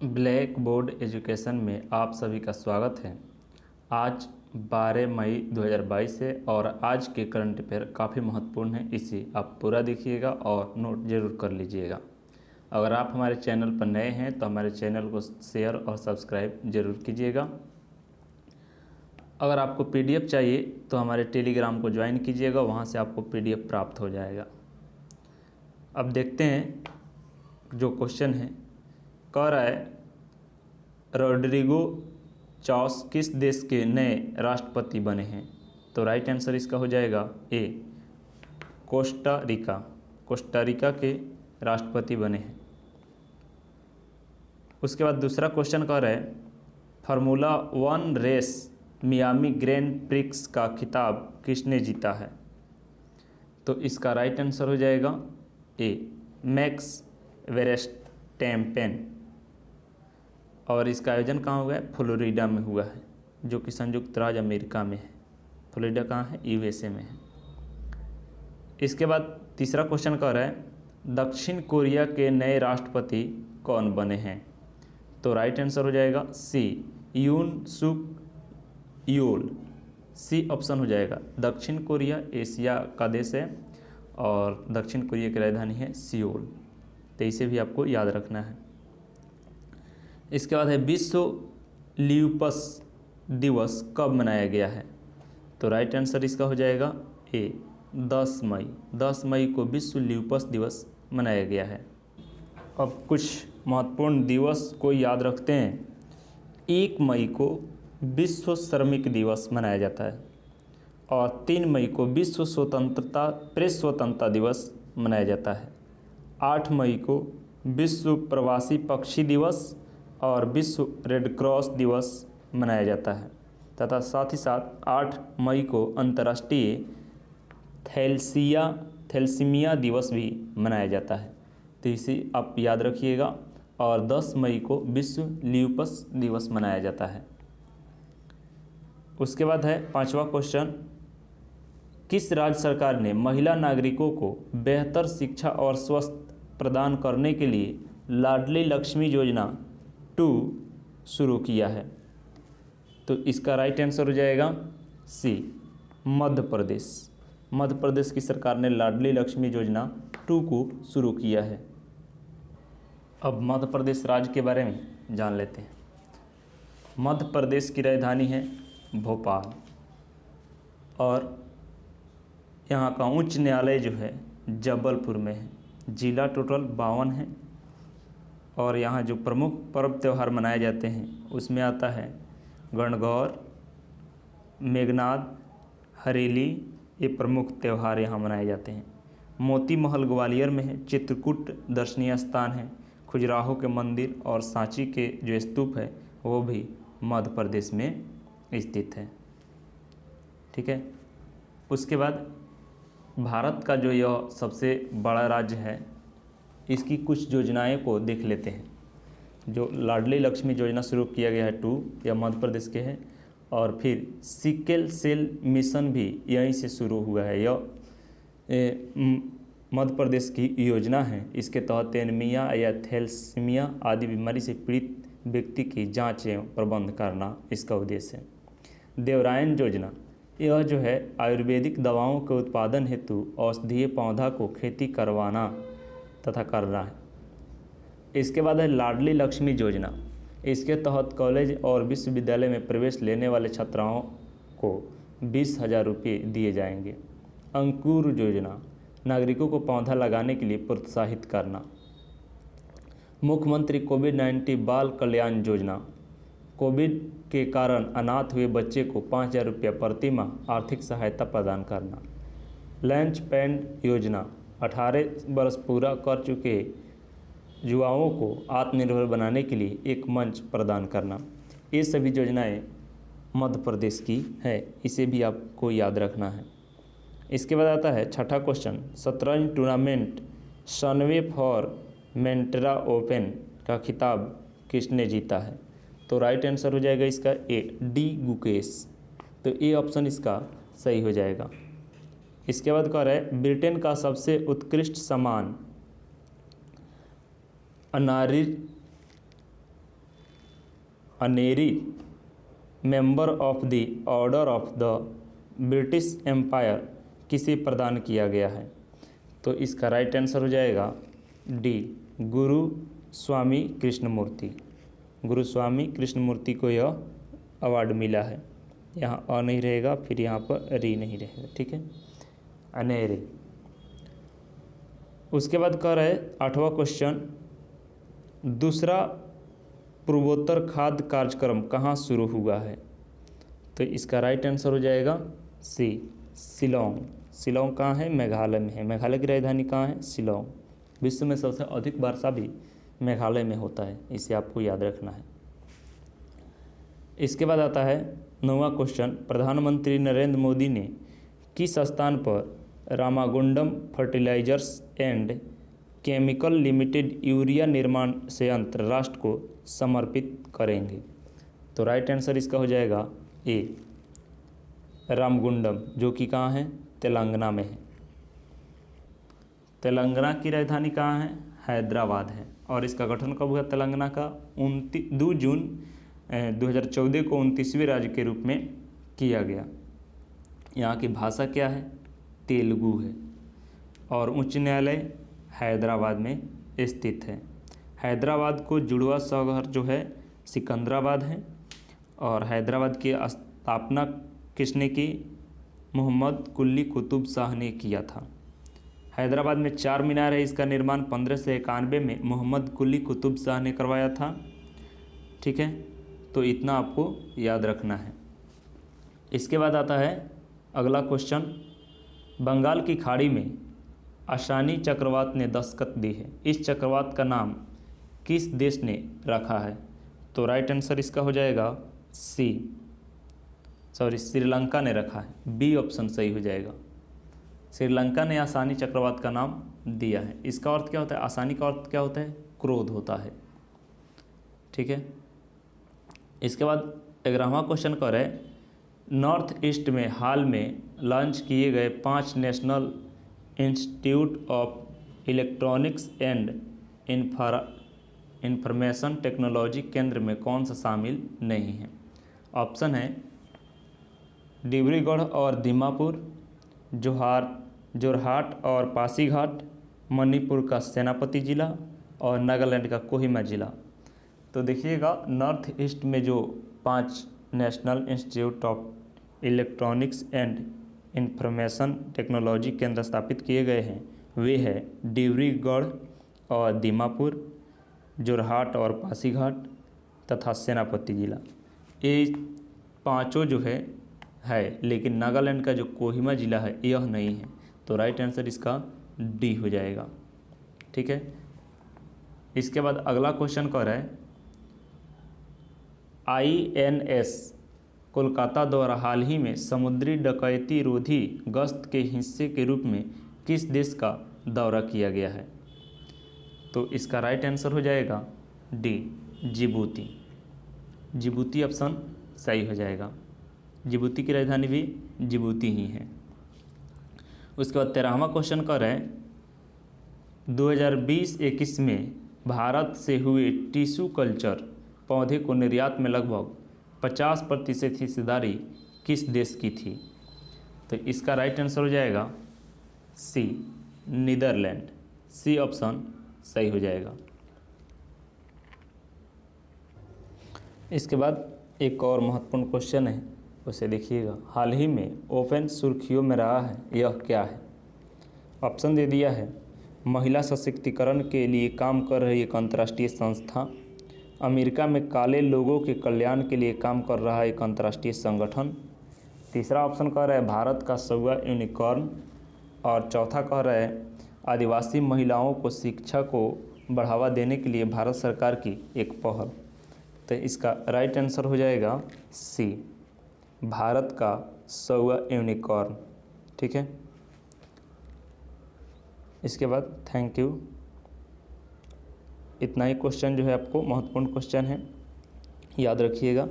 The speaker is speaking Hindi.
ब्लैक बोर्ड एजुकेशन में आप सभी का स्वागत है। आज 12 मई 2022 है और आज के करंट अफेयर काफ़ी महत्वपूर्ण है, इसे आप पूरा देखिएगा और नोट जरूर कर लीजिएगा। अगर आप हमारे चैनल पर नए हैं तो हमारे चैनल को शेयर और सब्सक्राइब जरूर कीजिएगा। अगर आपको पीडीएफ चाहिए तो हमारे टेलीग्राम को ज्वाइन कीजिएगा, वहाँ से आपको पीडीएफ प्राप्त हो जाएगा। अब देखते हैं जो क्वेश्चन है। कह रहा है रोड्रिगो चाउस किस देश के नए राष्ट्रपति बने हैं? तो राइट आंसर इसका हो जाएगा ए, कोस्टा रिका। कोस्टा रिका के राष्ट्रपति बने हैं। उसके बाद दूसरा क्वेश्चन कह रहा है formula 1 race Miami Grand Prix का खिताब किसने जीता है? तो इसका राइट आंसर हो जाएगा ए, मैक्स वेरेस्टैपेन। और इसका आयोजन कहाँ हुआ है? फ्लोरिडा में हुआ है, जो कि संयुक्त राज्य अमेरिका में है। फ्लोरिडा कहाँ है? यूएसए में है। इसके बाद तीसरा क्वेश्चन कह रहा है दक्षिण कोरिया के नए राष्ट्रपति कौन बने हैं? तो राइट आंसर हो जाएगा सी, यून सुक यूल। सी ऑप्शन हो जाएगा। दक्षिण कोरिया एशिया का देश है और दक्षिण कोरिया की राजधानी है सियोल, तो इसे भी आपको याद रखना है। इसके बाद है विश्व ल्यूपस दिवस कब मनाया गया है? तो राइट आंसर इसका हो जाएगा ए, 10 मई। 10 मई को विश्व ल्यूपस दिवस मनाया गया है। अब कुछ महत्वपूर्ण दिवस को याद रखते हैं। 1 मई को विश्व श्रमिक दिवस मनाया जाता है और 3 मई को विश्व स्वतंत्रता प्रेस स्वतंत्रता दिवस मनाया जाता है। 8 मई को विश्व प्रवासी पक्षी दिवस और विश्व रेड क्रॉस दिवस मनाया जाता है तथा साथ ही साथ 8 मई को अंतर्राष्ट्रीय थैलेसीमिया दिवस भी मनाया जाता है, तो इसे आप याद रखिएगा। और 10 मई को विश्व ल्यूपस दिवस मनाया जाता है। उसके बाद है 5वां क्वेश्चन, किस राज्य सरकार ने महिला नागरिकों को बेहतर शिक्षा और स्वास्थ्य प्रदान करने के लिए लाडली लक्ष्मी योजना 2 शुरू किया है? तो इसका राइट आंसर हो जाएगा सी, मध्य प्रदेश। मध्य प्रदेश की सरकार ने लाडली लक्ष्मी योजना 2 को शुरू किया है। अब मध्य प्रदेश राज्य के बारे में जान लेते हैं। मध्य प्रदेश की राजधानी है भोपाल और यहाँ का उच्च न्यायालय जो है जबलपुर में है। जिला टोटल 52 है और यहाँ जो प्रमुख पर्व त्यौहार मनाए जाते हैं उसमें आता है गणगौर, मेघनाद, हरेली, ये प्रमुख त्यौहार यहाँ मनाए जाते हैं। मोती महल ग्वालियर में है। चित्रकूट दर्शनीय स्थान है। खजुराहो के मंदिर और सांची के जो स्तूप है वो भी मध्य प्रदेश में स्थित है। ठीक है। उसके बाद भारत का जो यह सबसे बड़ा राज्य है, इसकी कुछ योजनाएं को देख लेते हैं। जो लाडली लक्ष्मी योजना शुरू किया गया है 2, यह मध्य प्रदेश के है। और फिर सिकल सेल मिशन भी यहीं से शुरू हुआ है। यह मध्य प्रदेश की योजना है। इसके तहत एनीमिया या थैलेसीमिया आदि बीमारी से पीड़ित व्यक्ति की जांच एवं प्रबंध करना इसका उद्देश्य है। देवरायन योजना, यह जो है आयुर्वेदिक दवाओं के उत्पादन हेतु औषधीय पौधा को खेती करवाना तथा करना है। इसके बाद है लाडली लक्ष्मी योजना। इसके तहत कॉलेज और विश्वविद्यालय में प्रवेश लेने वाले छात्राओं को 20,000 रुपये दिए जाएंगे। अंकुर योजना, नागरिकों को पौधा लगाने के लिए प्रोत्साहित करना। मुख्यमंत्री कोविड-19 बाल कल्याण योजना, कोविड के कारण अनाथ हुए बच्चे को 5,000 रुपये प्रति माह आर्थिक सहायता प्रदान करना। लंच पैड योजना, 18 वर्ष पूरा कर चुके युवाओं को आत्मनिर्भर बनाने के लिए एक मंच प्रदान करना। ये सभी योजनाएं मध्य प्रदेश की है, इसे भी आपको याद रखना है। इसके बाद आता है 6ठा क्वेश्चन, शतरंज टूर्नामेंट सनवे फॉर मेंटेरा ओपन का खिताब किसने जीता है? तो राइट आंसर हो जाएगा इसका ए, डी गुकेश। तो ए ऑप्शन इसका सही हो जाएगा। इसके बाद कह रहा है ब्रिटेन का सबसे उत्कृष्ट सम्मान honorary member of the Order of the British Empire किसे प्रदान किया गया है? तो इसका राइट आंसर हो जाएगा डी, गुरु स्वामी कृष्णमूर्ति। गुरु स्वामी कृष्णमूर्ति को यह अवार्ड मिला है। यहाँ अ नहीं रहेगा, फिर यहाँ पर री नहीं रहेगा, ठीक है, अनेरी। उसके बाद कह रहे 8वां क्वेश्चन, दूसरा पूर्वोत्तर खाद्य कार्यक्रम कहाँ शुरू हुआ है? तो इसका राइट आंसर हो जाएगा सी, शिलोंग। शिलोंग कहाँ है? मेघालय में है। मेघालय की राजधानी कहाँ है? शिलोंग। विश्व में सबसे अधिक वर्षा भी मेघालय में होता है, इसे आपको याद रखना है। इसके बाद आता है 9वां क्वेश्चन, प्रधानमंत्री नरेंद्र मोदी ने किस स्थान पर Ramagundam Fertilizers and Chemical Limited urea निर्माण संयंत्र राष्ट्र को समर्पित करेंगे? तो राइट आंसर इसका हो जाएगा ए, रामगुंडम, जो कि कहाँ है? तेलंगाना में है। तेलंगाना की राजधानी कहाँ है? हैदराबाद है। और इसका गठन कब हुआ तेलंगाना का? 2 जून 2014 को 29वें राज्य के रूप में किया गया। यहाँ की भाषा क्या है? तेलुगु है। और उच्च न्यायालय हैदराबाद में स्थित है। हैदराबाद को जुड़वा शहर जो है सिकंदराबाद है। और हैदराबाद की स्थापना किसने की? मोहम्मद कुली कुतुब शाह ने किया था। हैदराबाद में 4 मीनार है, इसका निर्माण 1591 में मोहम्मद कुली कुतुब शाह ने करवाया था, ठीक है। तो इतना आपको याद रखना है। इसके बाद आता है अगला क्वेश्चन, बंगाल की खाड़ी में आसानी चक्रवात ने दस्तक दी है, इस चक्रवात का नाम किस देश ने रखा है? तो राइट आंसर इसका हो जाएगा श्रीलंका ने रखा है। बी ऑप्शन सही हो जाएगा। श्रीलंका ने आसानी चक्रवात का नाम दिया है। इसका अर्थ क्या होता है? आसानी का अर्थ क्या होता है? क्रोध होता है, ठीक है। इसके बाद 11वां क्वेश्चन कर रहे, नॉर्थ ईस्ट में हाल में लॉन्च किए गए 5 national institute of electronics and information technology केंद्र में कौन सा शामिल नहीं है? ऑप्शन है डिब्रूगढ़ और दीमापुर, जोरहाट और पासीघाट, मणिपुर का सेनापति जिला और नागालैंड का कोहिमा जिला। तो देखिएगा, नॉर्थ ईस्ट में जो 5 national institute of electronics and information technology केंद्र स्थापित किए गए हैं, वे है डिब्रूगढ़ और दीमापुर, जोरहाट और पासीघाट तथा सेनापति जिला। ये 5 जो है लेकिन नागालैंड का जो कोहिमा जिला है यह नहीं है। तो राइट आंसर इसका डी हो जाएगा, ठीक है। इसके बाद अगला क्वेश्चन कह रहा है, INS कोलकाता द्वारा हाल ही में समुद्री डकैती रोधी गश्त के हिस्से के रूप में किस देश का दौरा किया गया है? तो इसका राइट आंसर हो जाएगा डी, जिबूती। जिबूती ऑप्शन सही हो जाएगा। जिबूती की राजधानी भी जिबूती ही है। उसके बाद 13वां क्वेश्चन कर रहे हैं, 2020-21 में भारत से हुए टिश्यू कल्चर पौधे को निर्यात में लगभग 50% हिस्सेदारी किस देश की थी? तो इसका राइट आंसर हो जाएगा सी, नीदरलैंड। सी ऑप्शन सही हो जाएगा। इसके बाद एक और महत्वपूर्ण क्वेश्चन है, उसे देखिएगा। हाल ही में ओपन सुर्खियों में रहा है, यह क्या है? ऑप्शन दे दिया है, महिला सशक्तिकरण के लिए काम कर रही एक अंतर्राष्ट्रीय संस्था, अमेरिका में काले लोगों के कल्याण के लिए काम कर रहा एक अंतर्राष्ट्रीय संगठन, तीसरा ऑप्शन कह रहा है भारत का 100वां यूनिकॉर्न, और चौथा कह रहा है आदिवासी महिलाओं को शिक्षा को बढ़ावा देने के लिए भारत सरकार की एक पहल। तो इसका राइट आंसर हो जाएगा सी, भारत का 100वां यूनिकॉर्न, ठीक है। इसके बाद थैंक यू। इतना ही क्वेश्चन जो है आपको महत्वपूर्ण क्वेश्चन है, याद रखिएगा।